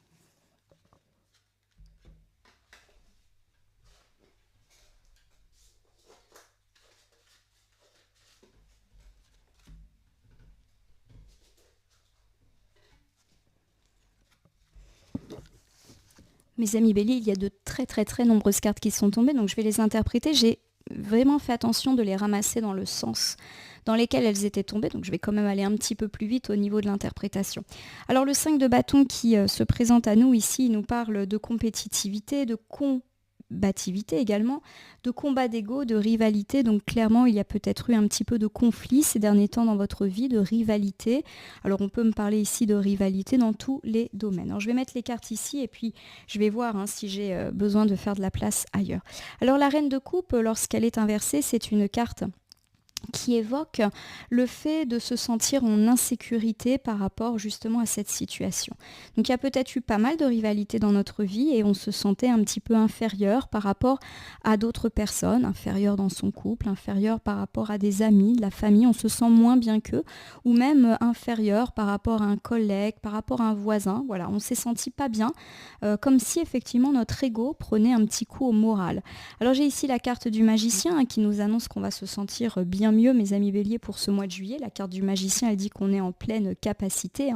Mes amis Bélier, il y a de très très très nombreuses cartes qui sont tombées, donc je vais les interpréter. J'ai vraiment fait attention de les ramasser dans le sens dans lesquels elles étaient tombées, donc je vais quand même aller un petit peu plus vite au niveau de l'interprétation. Alors le 5 de bâton qui se présente à nous ici, il nous parle de compétitivité, de combativité également, de combat d'ego, de rivalité. Donc clairement, il y a peut-être eu un petit peu de conflit ces derniers temps dans votre vie, de rivalité. Alors on peut me parler ici de rivalité dans tous les domaines. Alors je vais mettre les cartes ici et puis je vais voir si j'ai besoin de faire de la place ailleurs. Alors la reine de coupe, lorsqu'elle est inversée, c'est une carte qui évoque le fait de se sentir en insécurité par rapport justement à cette situation. Donc il y a peut-être eu pas mal de rivalité dans notre vie et on se sentait un petit peu inférieur par rapport à d'autres personnes, inférieur dans son couple, inférieur par rapport à des amis, de la famille, on se sent moins bien qu'eux, ou même inférieur par rapport à un collègue, par rapport à un voisin. Voilà, on s'est senti pas bien, comme si effectivement notre ego prenait un petit coup au moral. Alors j'ai ici la carte du magicien qui nous annonce qu'on va se sentir bien mieux, mes amis Bélier, pour ce mois de juillet. La carte du magicien, elle dit qu'on est en pleine capacité.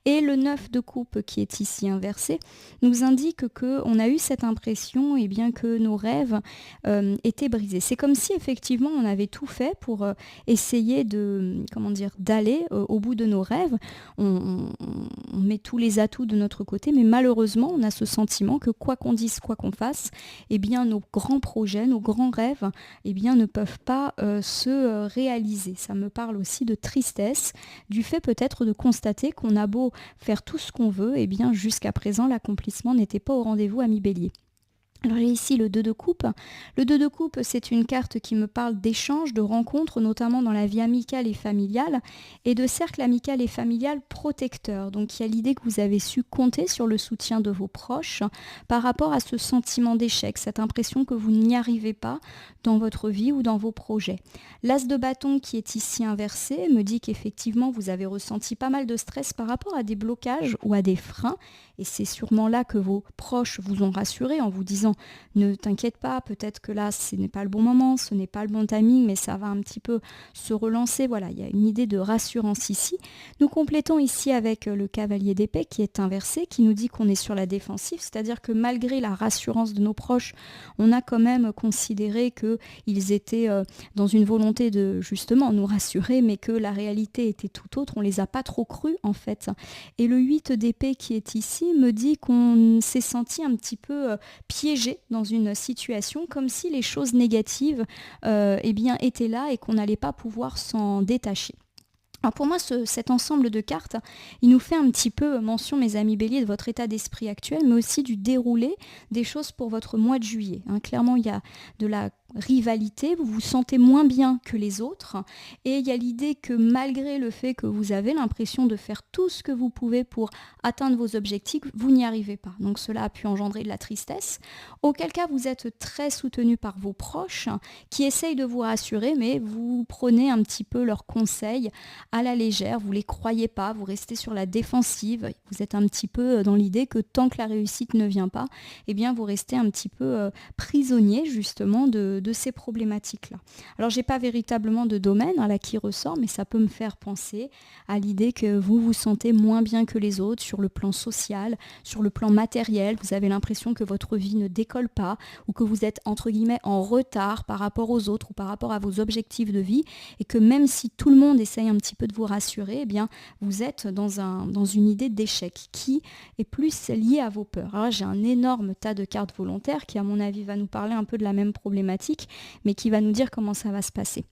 Et le 9 de coupe qui est ici inversé nous indique qu'on a eu cette impression que nos rêves étaient brisés. C'est comme si effectivement on avait tout fait pour essayer d'aller au bout de nos rêves. On met tous les atouts de notre côté, mais malheureusement on a ce sentiment que quoi qu'on dise, quoi qu'on fasse, nos grands projets, nos grands rêves ne peuvent pas se réaliser. Ça me parle aussi de tristesse, du fait peut-être de constater qu'on a beau faire tout ce qu'on veut, jusqu'à présent l'accomplissement n'était pas au rendez-vous, ami Bélier. Alors j'ai ici le 2 de coupe. Le 2 de coupe, c'est une carte qui me parle d'échanges, de rencontres, notamment dans la vie amicale et familiale, et de cercle amical et familial protecteur. Donc il y a l'idée que vous avez su compter sur le soutien de vos proches par rapport à ce sentiment d'échec, cette impression que vous n'y arrivez pas dans votre vie ou dans vos projets. L'as de bâton qui est ici inversé me dit qu'effectivement vous avez ressenti pas mal de stress par rapport à des blocages ou à des freins, et c'est sûrement là que vos proches vous ont rassuré en vous disant ne t'inquiète pas, peut-être que là ce n'est pas le bon moment, ce n'est pas le bon timing, mais ça va un petit peu se relancer. Voilà, il y a une idée de rassurance ici. Nous complétons ici avec le cavalier d'épée qui est inversé, qui nous dit qu'on est sur la défensive, c'est-à-dire que malgré la rassurance de nos proches, on a quand même considéré qu'ils étaient dans une volonté de justement nous rassurer, mais que la réalité était tout autre. On les a pas trop crus en fait. Et le 8 d'épée qui est ici me dit qu'on s'est senti un petit peu piégé dans une situation, comme si les choses négatives eh bien, étaient là et qu'on n'allait pas pouvoir s'en détacher. Alors pour moi, cet ensemble de cartes, il nous fait un petit peu mention, mes amis béliers, de votre état d'esprit actuel, mais aussi du déroulé des choses pour votre mois de juillet. Clairement, il y a de la rivalité, vous vous sentez moins bien que les autres, et il y a l'idée que malgré le fait que vous avez l'impression de faire tout ce que vous pouvez pour atteindre vos objectifs, vous n'y arrivez pas. Donc cela a pu engendrer de la tristesse, auquel cas vous êtes très soutenu par vos proches qui essayent de vous rassurer, mais vous prenez un petit peu leurs conseils à la légère, vous ne les croyez pas, vous restez sur la défensive, vous êtes un petit peu dans l'idée que tant que la réussite ne vient pas, eh bien vous restez un petit peu prisonnier justement de ces problématiques-là. Alors j'ai pas véritablement de domaine là qui ressort, mais ça peut me faire penser à l'idée que vous vous sentez moins bien que les autres sur le plan social, sur le plan matériel, vous avez l'impression que votre vie ne décolle pas ou que vous êtes entre guillemets en retard par rapport aux autres ou par rapport à vos objectifs de vie, et que même si tout le monde essaye un petit peu de vous rassurer, eh bien vous êtes dans une idée d'échec qui est plus liée à vos peurs. Alors là, j'ai un énorme tas de cartes volontaires qui à mon avis va nous parler un peu de la même problématique, mais qui va nous dire comment ça va se passer.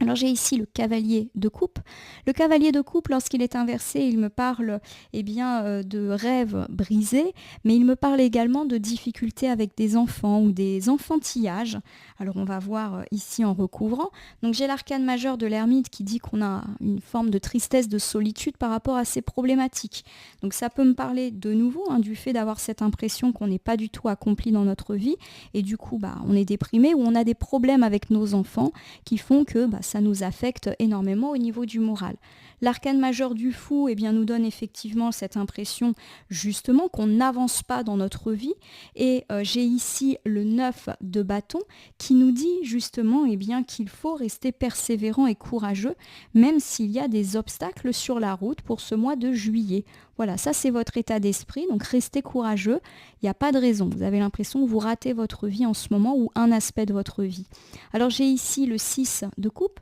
Alors j'ai ici le cavalier de coupe. Le cavalier de coupe, lorsqu'il est inversé, il me parle de rêves brisés, mais il me parle également de difficultés avec des enfants ou des enfantillages. Alors on va voir ici en recouvrant. Donc j'ai l'arcane majeur de l'ermite qui dit qu'on a une forme de tristesse, de solitude par rapport à ces problématiques. Donc ça peut me parler de nouveau du fait d'avoir cette impression qu'on n'est pas du tout accompli dans notre vie, et du coup on est déprimé ou on a des problèmes avec nos enfants qui font que ça nous affecte énormément au niveau du moral. L'arcane majeur du fou nous donne effectivement cette impression justement qu'on n'avance pas dans notre vie, et j'ai ici le 9 de bâton qui nous dit justement qu'il faut rester persévérant et courageux même s'il y a des obstacles sur la route pour ce mois de juillet. Voilà, ça c'est votre état d'esprit, donc restez courageux, il n'y a pas de raison, vous avez l'impression que vous ratez votre vie en ce moment ou un aspect de votre vie. Alors j'ai ici le 6 de coupe.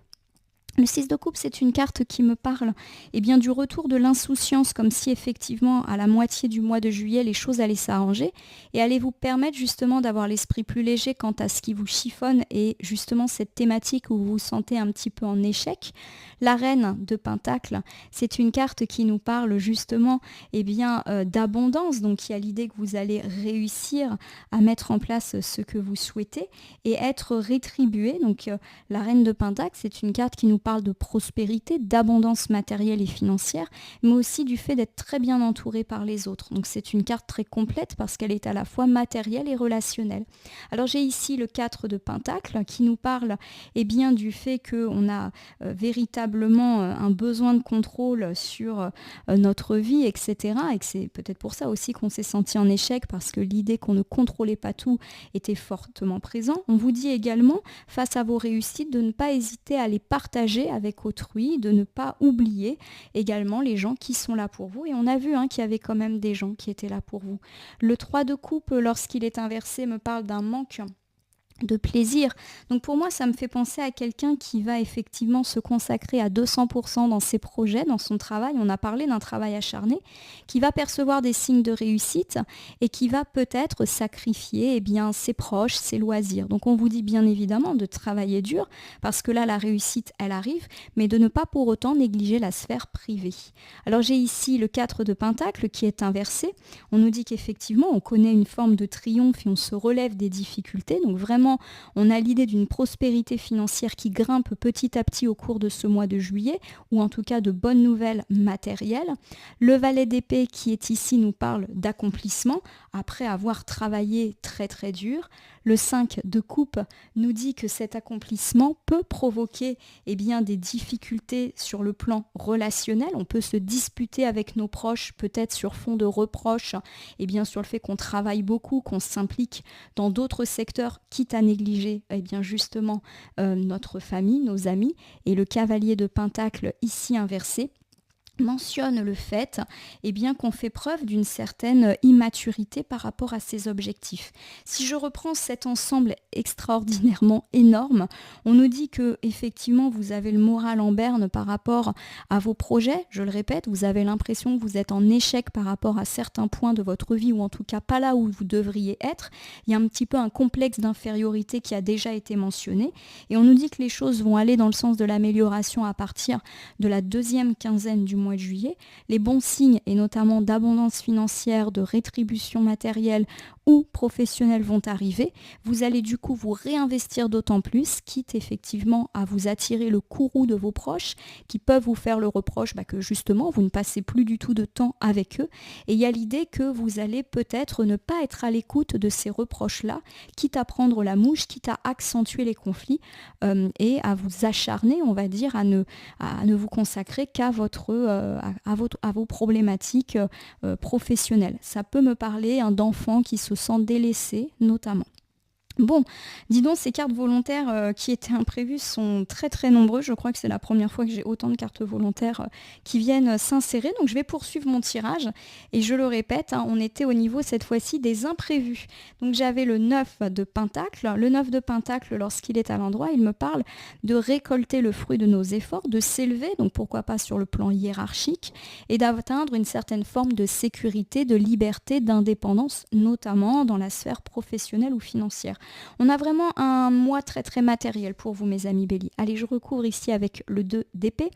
Le 6 de coupe, c'est une carte qui me parle du retour de l'insouciance, comme si effectivement à la moitié du mois de juillet les choses allaient s'arranger et allaient vous permettre justement d'avoir l'esprit plus léger quant à ce qui vous chiffonne et justement cette thématique où vous vous sentez un petit peu en échec. La reine de Pentacle, c'est une carte qui nous parle justement d'abondance, donc il y a l'idée que vous allez réussir à mettre en place ce que vous souhaitez et être rétribué. Donc la reine de Pentacle, c'est une carte qui nous parle de prospérité, d'abondance matérielle et financière, mais aussi du fait d'être très bien entouré par les autres. Donc c'est une carte très complète parce qu'elle est à la fois matérielle et relationnelle. Alors j'ai ici le 4 de Pentacle qui nous parle du fait qu'on a véritablement un besoin de contrôle sur notre vie, etc. Et que c'est peut-être pour ça aussi qu'on s'est senti en échec, parce que l'idée qu'on ne contrôlait pas tout était fortement présent. On vous dit également, face à vos réussites, de ne pas hésiter à les partager avec autrui, de ne pas oublier également les gens qui sont là pour vous. Et on a vu qu'il y avait quand même des gens qui étaient là pour vous. Le 3 de coupe, lorsqu'il est inversé, me parle d'un manque de plaisir. Donc pour moi, ça me fait penser à quelqu'un qui va effectivement se consacrer à 200% dans ses projets, dans son travail. On a parlé d'un travail acharné, qui va percevoir des signes de réussite et qui va peut-être sacrifier ses proches, ses loisirs. Donc on vous dit bien évidemment de travailler dur parce que là, la réussite, elle arrive, mais de ne pas pour autant négliger la sphère privée. Alors j'ai ici le 4 de Pentacle qui est inversé. On nous dit qu'effectivement, on connaît une forme de triomphe et on se relève des difficultés. Donc vraiment, on a l'idée d'une prospérité financière qui grimpe petit à petit au cours de ce mois de juillet, ou en tout cas de bonnes nouvelles matérielles. Le valet d'épée qui est ici nous parle d'accomplissement après avoir travaillé très très dur. Le 5 de coupe nous dit que cet accomplissement peut provoquer des difficultés sur le plan relationnel. On peut se disputer avec nos proches, peut-être sur fond de reproches, sur le fait qu'on travaille beaucoup, qu'on s'implique dans d'autres secteurs, quitte à négliger justement notre famille, nos amis. Et le cavalier de Pentacle ici inversé mentionne le fait qu'on fait preuve d'une certaine immaturité par rapport à ses objectifs. Si je reprends cet ensemble extraordinairement énorme, on nous dit que effectivement vous avez le moral en berne par rapport à vos projets. Je le répète, vous avez l'impression que vous êtes en échec par rapport à certains points de votre vie, ou en tout cas pas là où vous devriez être. Il y a un petit peu un complexe d'infériorité qui a déjà été mentionné, et on nous dit que les choses vont aller dans le sens de l'amélioration à partir de la deuxième quinzaine du mois de juillet. Les bons signes, et notamment d'abondance financière, de rétribution matérielle ou professionnelle, vont arriver. Vous allez du coup vous réinvestir d'autant plus, quitte effectivement à vous attirer le courroux de vos proches qui peuvent vous faire le reproche que justement vous ne passez plus du tout de temps avec eux. Et il y a l'idée que vous allez peut-être ne pas être à l'écoute de ces reproches-là, quitte à prendre la mouche, quitte à accentuer les conflits et à vous acharner, on va dire, à ne vous consacrer qu'à à vos problématiques professionnelles. Ça peut me parler d'enfants qui se sentent délaissés notamment. Bon, dis donc, ces cartes volontaires qui étaient imprévues sont très très nombreuses. Je crois que c'est la première fois que j'ai autant de cartes volontaires qui viennent s'insérer. Donc je vais poursuivre mon tirage. Et je le répète, on était au niveau cette fois-ci des imprévus. Donc j'avais le 9 de Pentacle. Le 9 de Pentacle, lorsqu'il est à l'endroit, il me parle de récolter le fruit de nos efforts, de s'élever, donc pourquoi pas sur le plan hiérarchique, et d'atteindre une certaine forme de sécurité, de liberté, d'indépendance, notamment dans la sphère professionnelle ou financière. On a vraiment un mois très très matériel pour vous, mes amis Bélier. Allez, je recouvre ici avec le 2 d'épée.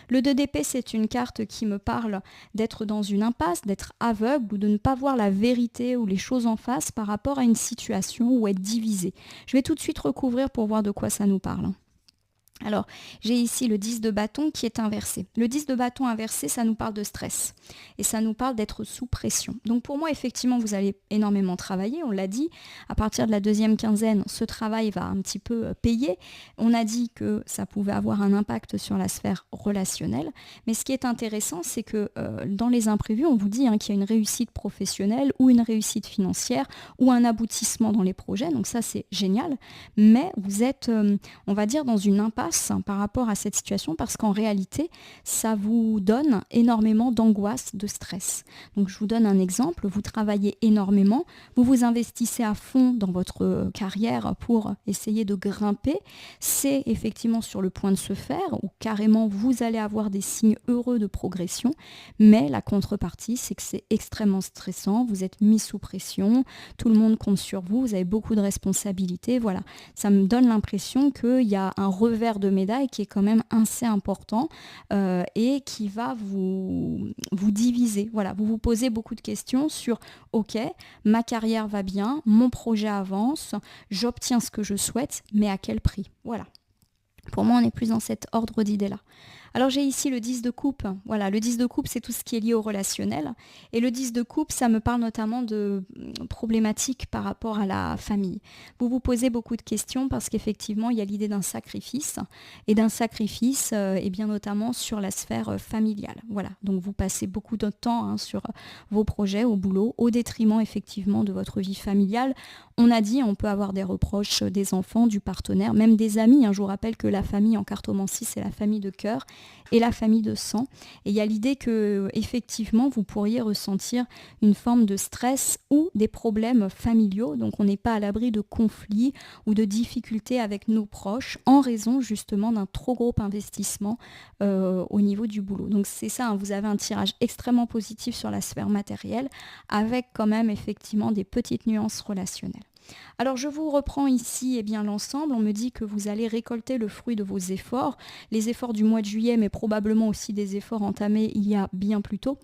Le 2 d'épée, c'est une carte qui me parle d'être dans une impasse, d'être aveugle ou de ne pas voir la vérité ou les choses en face par rapport à une situation ou être divisé. Je vais tout de suite recouvrir pour voir de quoi ça nous parle. Alors, j'ai ici le 10 de bâton qui est inversé. Le 10 de bâton inversé, ça nous parle de stress et ça nous parle d'être sous pression. Donc pour moi, effectivement, vous allez énormément travailler, on l'a dit. À partir de la deuxième quinzaine, ce travail va un petit peu payer. On a dit que ça pouvait avoir un impact sur la sphère relationnelle. Mais ce qui est intéressant, c'est que dans les imprévus, on vous dit qu'il y a une réussite professionnelle ou une réussite financière ou un aboutissement dans les projets. Donc ça, c'est génial. Mais vous êtes, on va dire, dans une impasse par rapport à cette situation parce qu'en réalité, ça vous donne énormément d'angoisse, de stress. Donc je vous donne un exemple, vous travaillez énormément, vous vous investissez à fond dans votre carrière pour essayer de grimper, c'est effectivement sur le point de se faire ou carrément vous allez avoir des signes heureux de progression, mais la contrepartie, c'est que c'est extrêmement stressant, vous êtes mis sous pression, tout le monde compte sur vous, vous avez beaucoup de responsabilités, voilà. Ça me donne l'impression qu'il y a un revers de médaille qui est quand même assez important et qui va vous diviser. Voilà, vous vous posez beaucoup de questions sur ok, ma carrière va bien, mon projet avance, j'obtiens ce que je souhaite, mais à quel prix? Voilà. Pour moi, on est plus dans cet ordre d'idées-là. Alors j'ai ici le 10 de coupe. Voilà, le 10 de coupe, c'est tout ce qui est lié au relationnel. Et le 10 de coupe, ça me parle notamment de problématiques par rapport à la famille. Vous vous posez beaucoup de questions parce qu'effectivement, il y a l'idée d'un sacrifice. Et d'un sacrifice, et bien notamment sur la sphère familiale. Voilà, donc vous passez beaucoup de temps sur vos projets, au boulot, au détriment effectivement de votre vie familiale. On a dit, on peut avoir des reproches des enfants, du partenaire, même des amis. Je vous rappelle que la famille en cartomancie, c'est la famille de cœur. et la famille de sang. Et il y a l'idée que effectivement vous pourriez ressentir une forme de stress ou des problèmes familiaux. Donc on n'est pas à l'abri de conflits ou de difficultés avec nos proches en raison justement d'un trop gros investissement au niveau du boulot. Donc c'est ça, hein, vous avez un tirage extrêmement positif sur la sphère matérielle avec quand même effectivement des petites nuances relationnelles. Alors je vous reprends ici l'ensemble. On me dit que vous allez récolter le fruit de vos efforts, les efforts du mois de juillet, mais probablement aussi des efforts entamés il y a bien plus tôt.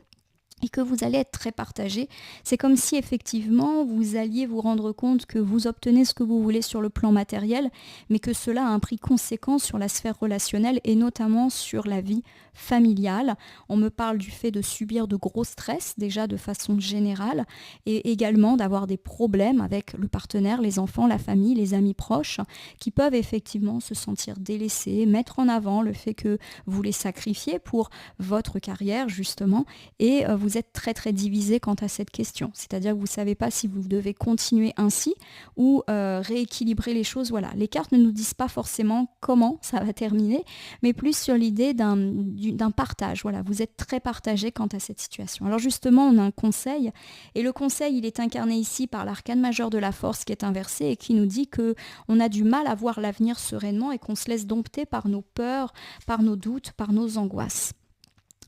Et que vous allez être très partagé. C'est comme si effectivement vous alliez vous rendre compte que vous obtenez ce que vous voulez sur le plan matériel, mais que cela a un prix conséquent sur la sphère relationnelle et notamment sur la vie familiale. On me parle du fait de subir de gros stress déjà de façon générale et également d'avoir des problèmes avec le partenaire, les enfants, la famille, les amis proches qui peuvent effectivement se sentir délaissés, mettre en avant le fait que vous les sacrifiez pour votre carrière justement et vous êtes très très divisé quant à cette question. C'est-à-dire que vous ne savez pas si vous devez continuer ainsi ou rééquilibrer les choses. Voilà, les cartes ne nous disent pas forcément comment ça va terminer, mais plus sur l'idée d'un partage. Voilà, vous êtes très partagé quant à cette situation. Alors justement, on a un conseil, et le conseil, il est incarné ici par l'arcane majeur de la force qui est inversé et qui nous dit qu'on a du mal à voir l'avenir sereinement et qu'on se laisse dompter par nos peurs, par nos doutes, par nos angoisses.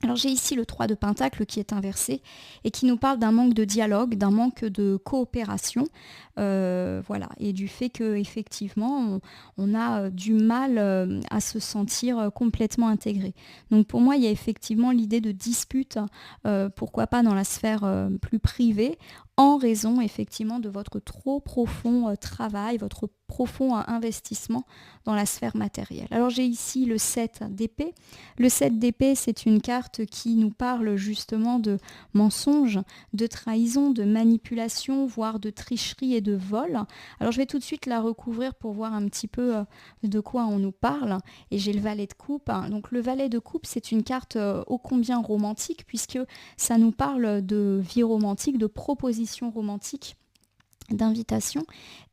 Alors j'ai ici le 3 de Pentacle qui est inversé et qui nous parle d'un manque de dialogue, d'un manque de coopération, voilà, et du fait qu'effectivement on a du mal à se sentir complètement intégré. Donc pour moi il y a effectivement l'idée de dispute, pourquoi pas dans la sphère plus privée, en raison effectivement de votre trop profond travail, votre profond investissement dans la sphère matérielle. Alors j'ai ici le 7 d'épée. Le 7 d'épée, c'est une carte qui nous parle justement de mensonges, de trahison, de manipulation, voire de tricherie et de vol. Alors je vais tout de suite la recouvrir pour voir un petit peu de quoi on nous parle. Et j'ai le valet de coupe. Donc le valet de coupe, c'est une carte ô combien romantique puisque ça nous parle de vie romantique, de proposition romantique, d'invitation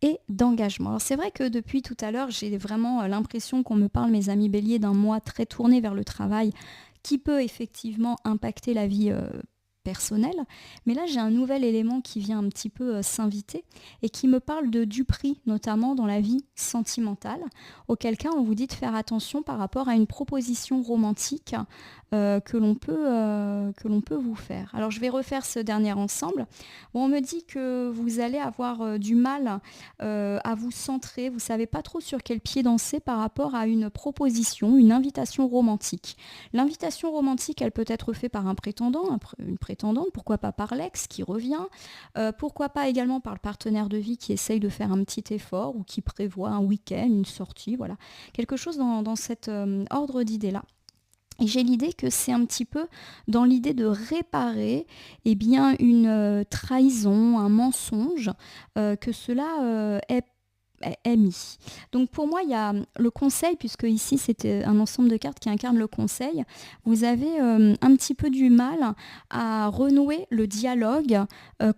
et d'engagement. Alors c'est vrai que depuis tout à l'heure, j'ai vraiment l'impression qu'on me parle, mes amis béliers, d'un mois très tourné vers le travail qui peut effectivement impacter la vie personnelle. Mais là, j'ai un nouvel élément qui vient un petit peu s'inviter et qui me parle du prix, notamment dans la vie sentimentale, auquel cas on vous dit de faire attention par rapport à une proposition romantique que l'on peut vous faire. Alors je vais refaire ce dernier ensemble. Bon, on me dit que vous allez avoir du mal à vous centrer, vous ne savez pas trop sur quel pied danser par rapport à une proposition, une invitation romantique. L'invitation romantique, elle peut être faite par un prétendant, une prétendante, pourquoi pas par l'ex qui revient, pourquoi pas également par le partenaire de vie qui essaye de faire un petit effort ou qui prévoit un week-end, une sortie, voilà. Quelque chose dans cet ordre d'idées-là. Et j'ai l'idée que c'est un petit peu dans l'idée de réparer une trahison, un mensonge, que cela est mis. Donc pour moi, il y a le conseil, puisque ici c'est un ensemble de cartes qui incarne le conseil. Vous avez un petit peu du mal à renouer le dialogue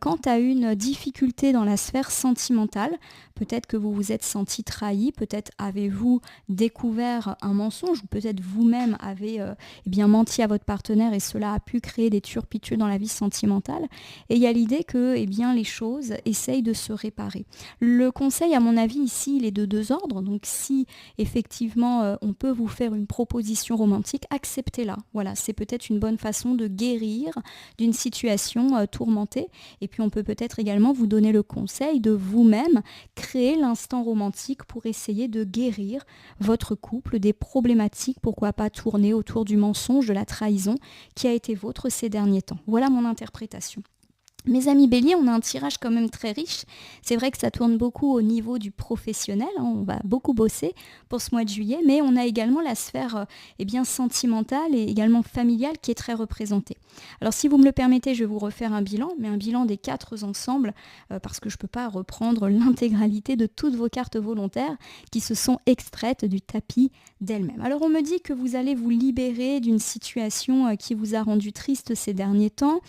quant à une difficulté dans la sphère sentimentale. Peut-être que vous vous êtes senti trahi, peut-être avez-vous découvert un mensonge, ou peut-être vous-même avez menti à votre partenaire et cela a pu créer des turpitudes dans la vie sentimentale. Et il y a l'idée que les choses essayent de se réparer. Le conseil, à mon avis, ici, il est de deux ordres. Donc si effectivement on peut vous faire une proposition romantique, acceptez-la. Voilà, c'est peut-être une bonne façon de guérir d'une situation tourmentée. Et puis on peut peut-être également vous donner le conseil de vous-même créer l'instant romantique pour essayer de guérir votre couple des problématiques, pourquoi pas tourner autour du mensonge, de la trahison qui a été vôtre ces derniers temps. Voilà mon interprétation. Mes amis béliers, on a un tirage quand même très riche. C'est vrai que ça tourne beaucoup au niveau du professionnel, on va beaucoup bosser pour ce mois de juillet, mais on a également la sphère sentimentale et également familiale qui est très représentée. Alors si vous me le permettez, je vais vous refaire un bilan, mais un bilan des 4 ensembles, parce que je ne peux pas reprendre l'intégralité de toutes vos cartes volontaires qui se sont extraites du tapis d'elles-mêmes. Alors on me dit que vous allez vous libérer d'une situation qui vous a rendu triste ces derniers temps,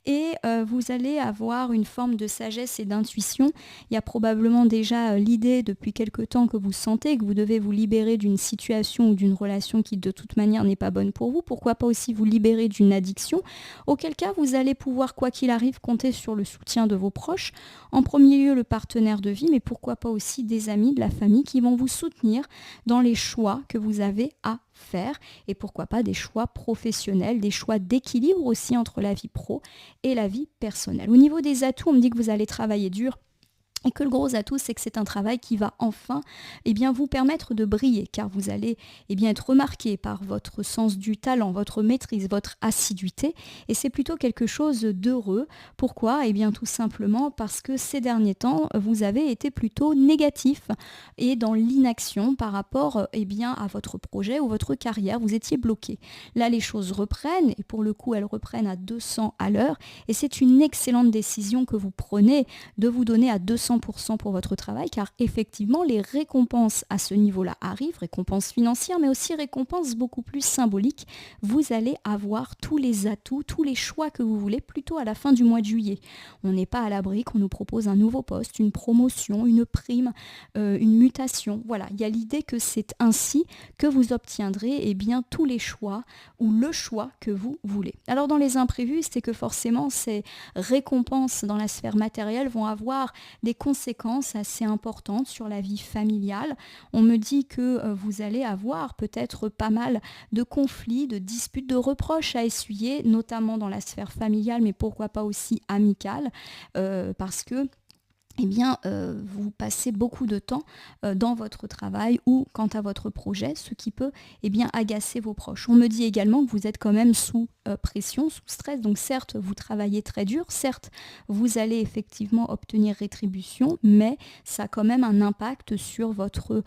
et vous allez allez avoir une forme de sagesse et d'intuition. Il y a probablement déjà l'idée depuis quelque temps que vous sentez que vous devez vous libérer d'une situation ou d'une relation qui de toute manière n'est pas bonne pour vous. Pourquoi pas aussi vous libérer d'une addiction, auquel cas vous allez pouvoir, quoi qu'il arrive, compter sur le soutien de vos proches. En premier lieu, le partenaire de vie, mais pourquoi pas aussi des amis, de la famille qui vont vous soutenir dans les choix que vous avez à faire, et pourquoi pas des choix professionnels, des choix d'équilibre aussi entre la vie pro et la vie personnelle. Au niveau des atouts, on me dit que vous allez travailler dur. Et que le gros atout, c'est que c'est un travail qui va enfin vous permettre de briller, car vous allez être remarqué par votre sens du talent, votre maîtrise, votre assiduité. Et c'est plutôt quelque chose d'heureux. Pourquoi ? Tout simplement parce que ces derniers temps, vous avez été plutôt négatif et dans l'inaction par rapport à votre projet ou votre carrière. Vous étiez bloqué. Là, les choses reprennent, et pour le coup, elles reprennent à 200 à l'heure. Et c'est une excellente décision que vous prenez de vous donner à 200% pour votre travail, car effectivement les récompenses à ce niveau-là arrivent, récompenses financières mais aussi récompenses beaucoup plus symboliques. Vous allez avoir tous les atouts, tous les choix que vous voulez plutôt à la fin du mois de juillet. On n'est pas à l'abri qu'on nous propose un nouveau poste, une promotion, une prime, une mutation. Voilà, il y a l'idée que c'est ainsi que vous obtiendrez tous les choix ou le choix que vous voulez. Alors dans les imprévus, c'est que forcément ces récompenses dans la sphère matérielle vont avoir des conséquences assez importantes sur la vie familiale. On me dit que vous allez avoir peut-être pas mal de conflits, de disputes, de reproches à essuyer, notamment dans la sphère familiale, mais pourquoi pas aussi amicale, parce que vous passez beaucoup de temps dans votre travail ou quant à votre projet, ce qui peut agacer vos proches. On me dit également que vous êtes quand même sous pression, sous stress, donc certes vous travaillez très dur, certes vous allez effectivement obtenir rétribution, mais ça a quand même un impact sur votre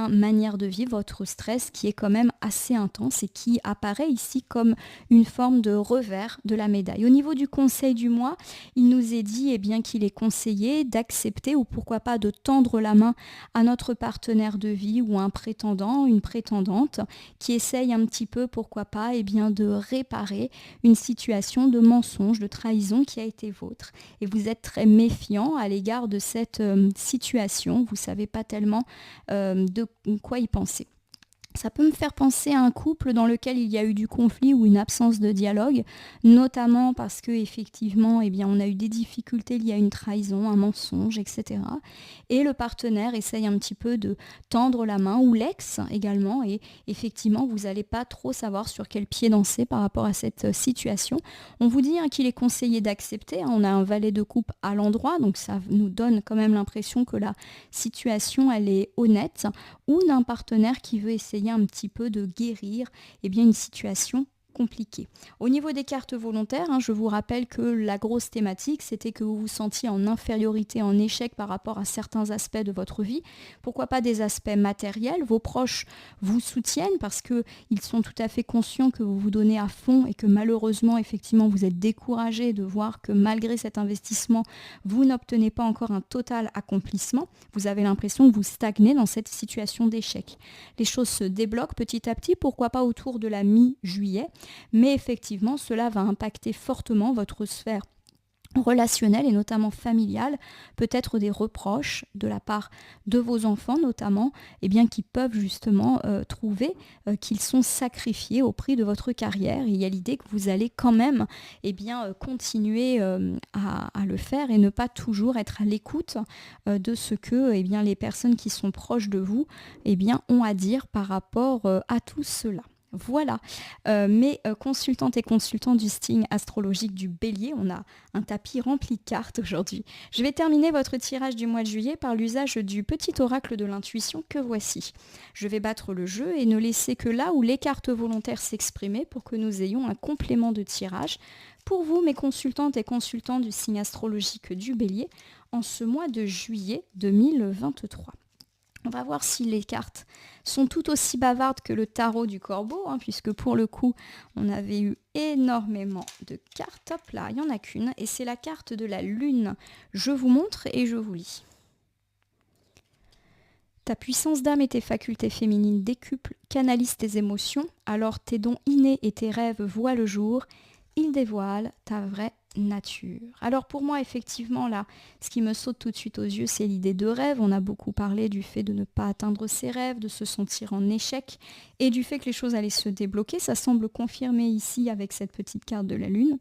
manière de vivre, votre stress qui est quand même assez intense et qui apparaît ici comme une forme de revers de la médaille. Au niveau du conseil du mois, il nous est dit qu'il est conseillé d'accepter ou pourquoi pas de tendre la main à notre partenaire de vie ou un prétendant, une prétendante qui essaye un petit peu pourquoi pas de réparer une situation de mensonge, de trahison qui a été vôtre. Et vous êtes très méfiant à l'égard de cette situation, vous ne savez pas tellement de quoi y penser. Ça peut me faire penser à un couple dans lequel il y a eu du conflit ou une absence de dialogue, notamment parce que effectivement, on a eu des difficultés liées à une trahison, un mensonge, etc. Et le partenaire essaye un petit peu de tendre la main, ou l'ex également, et effectivement, vous n'allez pas trop savoir sur quel pied danser par rapport à cette situation. On vous dit qu'il est conseillé d'accepter, on a un valet de coupe à l'endroit, donc ça nous donne quand même l'impression que la situation, elle est honnête, ou d'un partenaire qui veut essayer un petit peu de guérir une situation compliqué. Au niveau des cartes volontaires, je vous rappelle que la grosse thématique, c'était que vous vous sentiez en infériorité, en échec par rapport à certains aspects de votre vie. Pourquoi pas des aspects matériels ? Vos proches vous soutiennent parce qu'ils sont tout à fait conscients que vous vous donnez à fond et que malheureusement, effectivement, vous êtes découragé de voir que malgré cet investissement, vous n'obtenez pas encore un total accomplissement. Vous avez l'impression que vous stagnez dans cette situation d'échec. Les choses se débloquent petit à petit, pourquoi pas autour de la mi-juillet. Mais effectivement, cela va impacter fortement votre sphère relationnelle et notamment familiale, peut-être des reproches de la part de vos enfants notamment, qui peuvent justement trouver qu'ils sont sacrifiés au prix de votre carrière. Et il y a l'idée que vous allez quand même continuer à le faire et ne pas toujours être à l'écoute de ce que les personnes qui sont proches de vous ont à dire par rapport à tout cela. Voilà, mes consultantes et consultants du signe astrologique du Bélier, on a un tapis rempli de cartes aujourd'hui. Je vais terminer votre tirage du mois de juillet par l'usage du petit oracle de l'intuition que voici. Je vais battre le jeu et ne laisser que là où les cartes volontaires s'exprimer pour que nous ayons un complément de tirage. Pour vous, mes consultantes et consultants du signe astrologique du Bélier, en ce mois de juillet 2023. On va voir si les cartes sont tout aussi bavardes que le tarot du corbeau, puisque pour le coup, on avait eu énormément de cartes. Hop là, il n'y en a qu'une, et c'est la carte de la lune. Je vous montre et je vous lis. Ta puissance d'âme et tes facultés féminines décuplent, canalisent tes émotions, alors tes dons innés et tes rêves voient le jour. Ils dévoilent ta vraie nature. Alors pour moi, effectivement, là, ce qui me saute tout de suite aux yeux, c'est l'idée de rêve. On a beaucoup parlé du fait de ne pas atteindre ses rêves, de se sentir en échec et du fait que les choses allaient se débloquer. Ça semble confirmé ici avec cette petite carte de la Lune.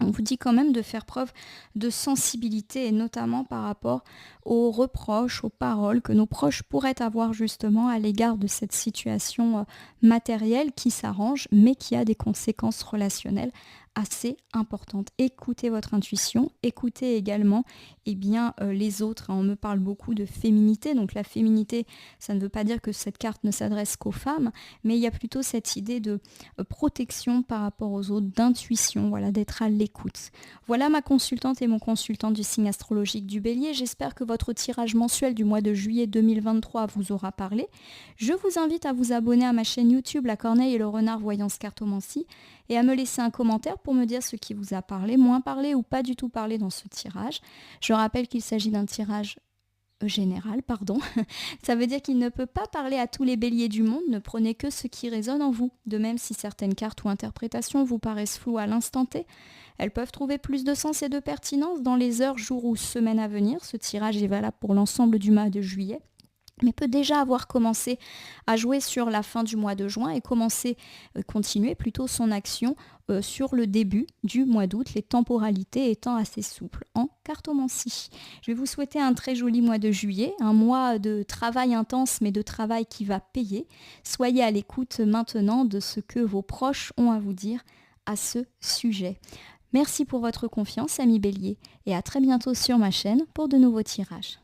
On vous dit quand même de faire preuve de sensibilité et notamment par rapport aux reproches, aux paroles que nos proches pourraient avoir justement à l'égard de cette situation matérielle qui s'arrange mais qui a des conséquences relationnelles assez importantes. Écoutez votre intuition, écoutez également les autres. On me parle beaucoup de féminité, donc la féminité, ça ne veut pas dire que cette carte ne s'adresse qu'aux femmes, mais il y a plutôt cette idée de protection par rapport aux autres, d'intuition, voilà, d'être à l'écoute. Voilà ma consultante et mon consultant du signe astrologique du Bélier. J'espère que votre tirage mensuel du mois de juillet 2023 vous aura parlé. Je vous invite à vous abonner à ma chaîne YouTube La Corneille et le Renard Voyance Cartomancie et à me laisser un commentaire pour me dire ce qui vous a parlé, moins parlé ou pas du tout parlé dans ce tirage. Je rappelle qu'il s'agit d'un tirage général, pardon. Ça veut dire qu'il ne peut pas parler à tous les béliers du monde, ne prenez que ce qui résonne en vous. De même, si certaines cartes ou interprétations vous paraissent floues à l'instant T, elles peuvent trouver plus de sens et de pertinence dans les heures, jours ou semaines à venir. Ce tirage est valable pour l'ensemble du mois de juillet, mais peut déjà avoir commencé à jouer sur la fin du mois de juin et continuer plutôt son action sur le début du mois d'août, les temporalités étant assez souples en cartomancie. Je vais vous souhaiter un très joli mois de juillet, un mois de travail intense mais de travail qui va payer. Soyez à l'écoute maintenant de ce que vos proches ont à vous dire à ce sujet. Merci pour votre confiance, amis Bélier, et à très bientôt sur ma chaîne pour de nouveaux tirages.